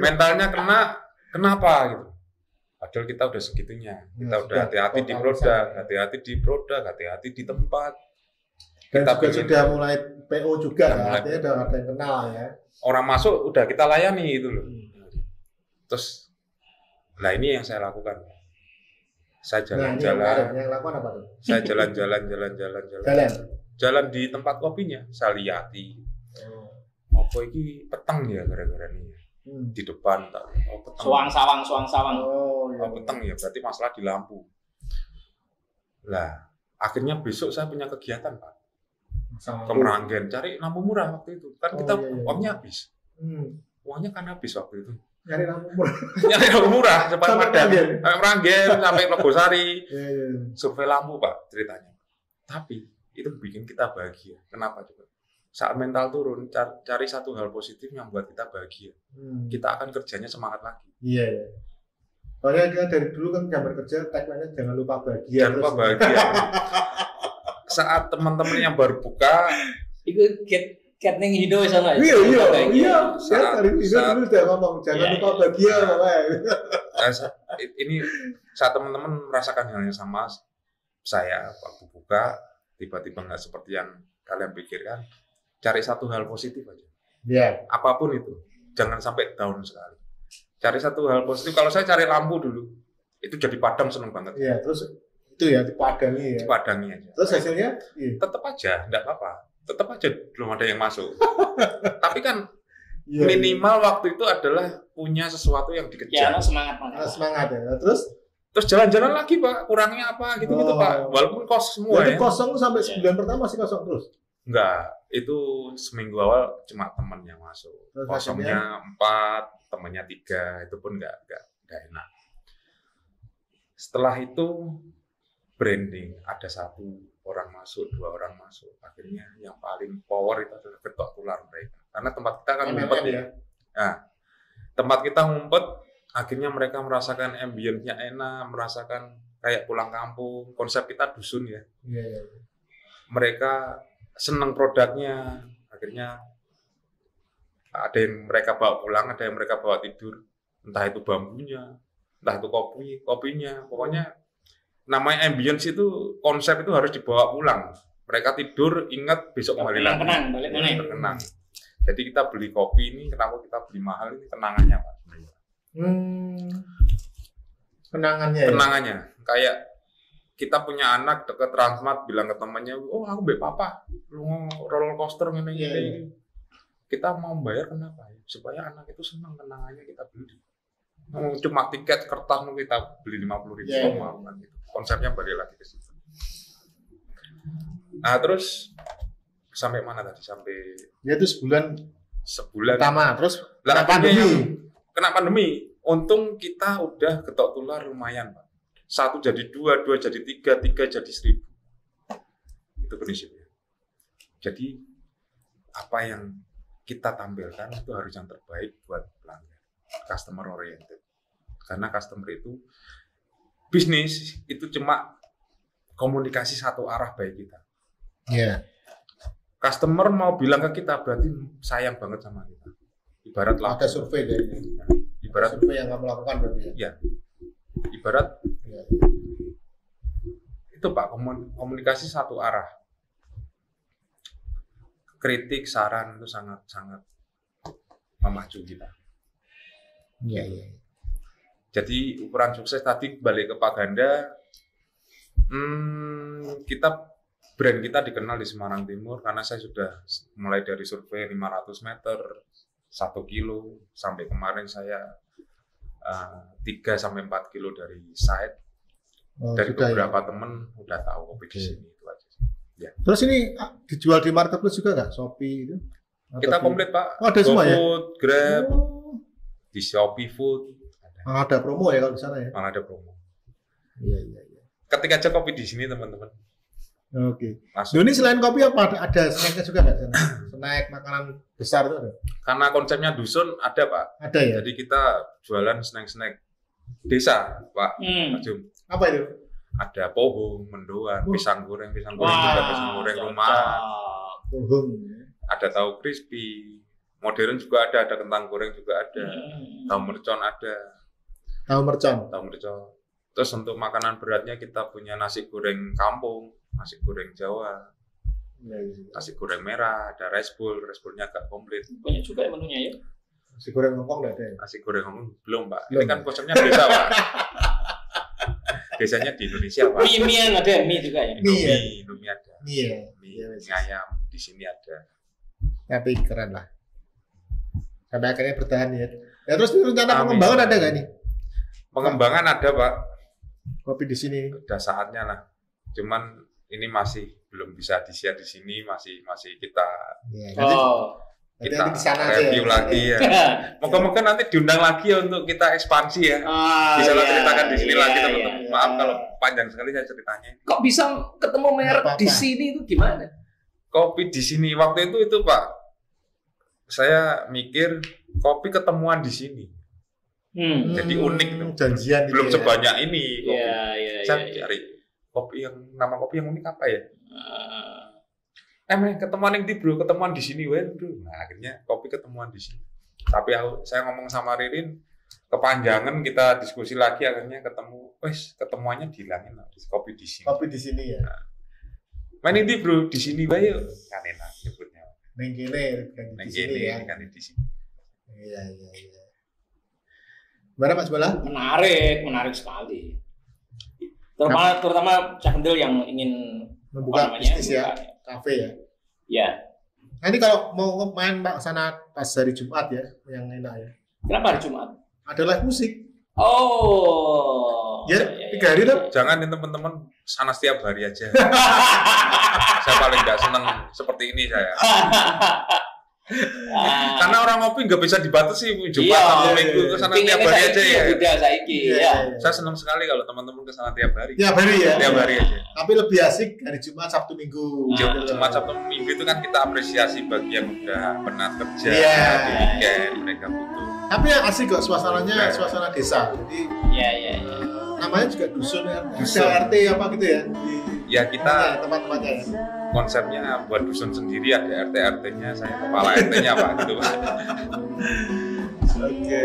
Mentalnya kenapa gitu? Padahal kita udah segitunya, kita udah hati-hati di produk, hati-hati di tempat. Dan kita juga sudah mulai PO juga, artinya udah ada yang kenal ya. Orang masuk udah kita layani itu loh. Terus, nah ini yang saya lakukan. Saya jalan-jalan. Yang lakukan apa tuh? Saya jalan di tempat kopinya. Saya lihati. Apa ini petang ya gara-gara ini? Di depan tak. Petang. Suang sawang. Petang ya, berarti masalah di lampu. Lah, akhirnya besok saya punya kegiatan Pak. Ke Meranggen, cari lampu murah waktu itu. Kan kita uangnya habis. Uangnya kan habis waktu itu. Nyari lampu murah. Nyari lampu murah, cepat padam. Meranggen sampai Logosari. Survei lampu Pak ceritanya. Tapi itu bikin kita bahagia. Kenapa coba? saat mental turun, cari satu hal positif yang buat kita bahagia. Kita akan kerjanya semangat lagi. Iya, iya. Soalnya kita dari dulu kan gambar kerja tagline-nya jangan lupa bahagia. Jangan lupa bahagia. Saat teman-teman yang baru buka, itu get ning hidup sana. Iya. Saya dari itu dulu udah ngomong jangan lupa bahagia, ini saat teman-teman merasakan hal yang sama saya waktu buka, tiba-tiba nggak seperti yang kalian pikirkan, cari satu hal positif aja. Iya. Apapun itu, jangan sampai down sekali. Cari satu hal positif. Kalau saya cari lampu dulu, itu jadi padam seneng banget. Iya, terus itu ya dipadangi ya. Dipadangi aja. Terus hasilnya? Iya. Tetap aja, enggak apa-apa. Tetap aja belum ada yang masuk. Tapi kan Iya, minimal waktu itu adalah punya sesuatu yang dikejar. Ya, semangat. Semangat ya. Terus jalan-jalan lagi Pak, kurangnya apa gitu-gitu Pak. Walaupun kos semua ya. Kosong sampai sebulan pertama masih kosong terus? Enggak, itu seminggu awal cuma temen yang masuk. Terus kosongnya 4, temennya 3, itu pun enggak enak. Setelah itu branding, ada 1 orang masuk, 2 orang masuk. Akhirnya yang paling power itu adalah getok tular mereka. Karena tempat kita kan ngumpet ya. Nah, tempat kita ngumpet, akhirnya mereka merasakan ambience-nya enak, merasakan kayak pulang kampung. Konsep kita dusun ya. Iya. Mereka senang produknya, akhirnya ada yang mereka bawa pulang, ada yang mereka bawa tidur, entah itu bambunya, entah itu kopinya, pokoknya namanya ambience itu, konsep itu harus dibawa pulang. Mereka tidur, ingat besok kembali lagi. Balik mana? Terkenang. Jadi kita beli kopi ini, kenapa kita beli mahal ini kenangannya Pak. Kenangannya, kayak kita punya anak deket Transmart bilang ke temannya, oh aku beli papa, lu roller coaster gini. Kita mau bayar kenapa? Supaya anak itu senang, kenangannya kita beli. Cuma tiket kertas kita beli 50.000 kan gitu. Konsepnya balik lagi ke situ. Nah terus sampai mana tadi? Sampai ya itu sebulan pertama. Terus kena pandemi. Untung kita udah getok tular lumayan Pak. 1 jadi 2, 2 jadi 3, 3 jadi 1000. Itu prinsipnya. Jadi apa yang kita tampilkan itu harus yang terbaik buat pelanggan. Customer oriented. Karena customer itu bisnis itu cuma komunikasi satu arah baik kita. Iya. Customer mau bilang ke kita berarti sayang banget sama kita. Ibarat ada survei dari ibarat survei yang kamu lakukan berarti ya. Ibarat itu Pak, komunikasi satu arah. Kritik, saran itu sangat memacu kita. Iya. Jadi ukuran sukses tadi balik ke Pak Ganda, brand kita dikenal di Semarang Timur karena saya sudah mulai dari survei 500 meter, 1 kilo, sampai kemarin saya 3 sampai 4 kilo dari site. Dari beberapa teman udah tahu kopi di sini itu aja. Ya. Terus ini dijual di marketplace juga nggak? Shopee itu? Kita komplit Pak. Ada semua ya? GoFood, Grab, di Shopee Food. Ada promo ya kalau di sana ya? Malah ada promo. Iya. Ketik aja kopi di sini teman-teman. Oke. Ini selain kopi apa ada snacknya juga nggak? Snack makanan besar itu ada? Karena konsepnya dusun ada Pak. Ada ya. Jadi kita jualan snack desa Pak. Apa itu? Ada pohong, mendoan, pisang goreng juga, pisang goreng rumahan. Pohong. Ada tahu crispy. Modern juga ada kentang goreng juga ada. Tahu mercon ada. Tahu mercon. Terus untuk makanan beratnya kita punya nasi goreng kampung, nasi goreng Jawa, nasi goreng merah, ada rice bowl-nya agak komplit. Banyak juga menunya ya. Nasi goreng Hongkong nggak ada ya? Nasi goreng Hongkong belum Pak. Ini kan konsepnya beda Pak. Biasanya di Indonesia Pak. Mie ada, mie juga ya. Mie ada. Mie ayam di sini ada. Tapi keren lah. Sampai akhirnya bertahan ya. Ya terus rencana pengembangan ada nggak nih? Pengembangan ada Pak. Kopi di sini. Udah saatnya lah. Cuman ini masih belum bisa di-share di sini, masih kita. Ya, kita di sana review aja, lagi ya. Moga-moga nanti diundang lagi ya untuk kita ekspansi ya. Bisa ceritakan di sini lagi teman-teman. Maaf kalau panjang sekali saya ceritanya. Kok bisa ketemu merek di sini itu gimana? kopi di sini waktu itu Pak, saya mikir kopi ketemuan di sini. Jadi unik tuh. Janjian Belum gitu ya. sebanyak ini kopi. Saya Iya. cari nama kopi yang unik apa ya? Ketemuan yang di bro, ketemuan di sini bro. Nah akhirnya kopi ketemuan di sini. Tapi saya ngomong sama Ririn, kepanjangan kita diskusi lagi, akhirnya ketemuannya dihilangin kopi di sini. Kopi di sini ya. Nah, main ini bro, di sini bae kan enak nyebutnya. Neng kene kan di sini ya. Kan di sini. Iya. Gimana Pak Jumala? Menarik sekali. Terutama Cak Kendel yang ingin Membuka bisnis ya, kafe ya. Ya. Nah ini kalau mau main Pak sana pas hari Jumat ya, yang enak ya. Kenapa hari Jumat? Ada live musik. Oh. Ya, 3 hari tuh. Jangan teman-teman sana setiap hari aja. Saya paling nggak seneng seperti ini saya. Karena orang ngopi nggak bisa dibatasi Jumat atau Minggu ke sana tiap hari aja ya. Udah saiki ya. Saya senang sekali kalau teman-teman ke sana tiap hari. Tiap hari ya. Tiap hari aja. Tapi lebih asik hari Jumat, Sabtu, Minggu. Jumat, Sabtu, Minggu itu kan kita apresiasi bagi yang udah penat kerja di weekend, mereka butuh. Tapi yang asik kok suasananya, suasana desa. Jadi Iya. namanya juga dusun ya. RT apa gitu ya. Ya kita tempat-tempatnya ya. konsepnya buat dusun sendiri, ada RT-nya, saya kepala RT-nya Pak gitu Pak. Oke.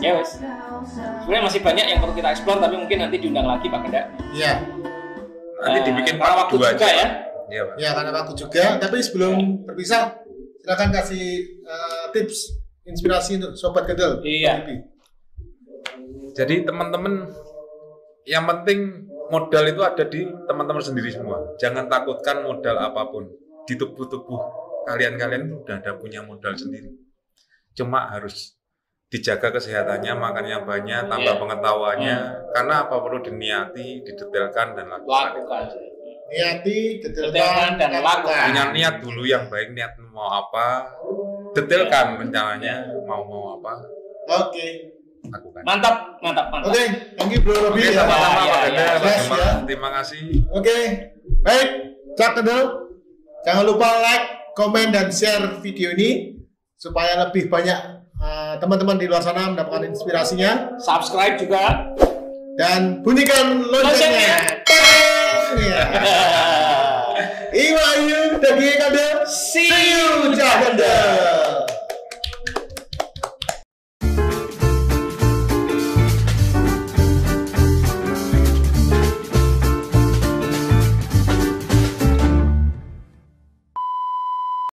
Ya wes. Sebenarnya masih banyak yang perlu kita eksplor, tapi mungkin nanti diundang lagi Pak Kenda. Iya. Nanti dibikin karena waktu juga aja, ya. Iya Pak. Ya karena waktu juga. Tapi sebelum berpisah, silakan kasih tips inspirasi untuk Sobat Kendel. Iya. Jadi teman-teman, yang penting modal itu ada di teman-teman sendiri semua. Jangan takutkan modal apapun. Di tubuh-tubuh kalian-kalian itu udah ada punya modal sendiri. Cuma harus dijaga kesehatannya, makan yang banyak, tambah pengetahuannya. Karena apa perlu diniati, didetailkan dan lakukan. Niati, detailkan dan lakukan. Punya niat dulu yang baik, niat mau apa, detailkan rencananya mau apa. Oke. Lakukan. Mantap. Oke, thank you Bro Robi. Oke, sama-sama Pak Ganda. Ya. Terima kasih. Oke, baik, Cak Kendel. Jangan lupa like, komen, dan share video ini supaya lebih banyak teman-teman di luar sana mendapatkan inspirasinya. Subscribe juga. Dan bunyikan loncengnya. Iwayu, Dagi Kendel. See you, Cak Kendel.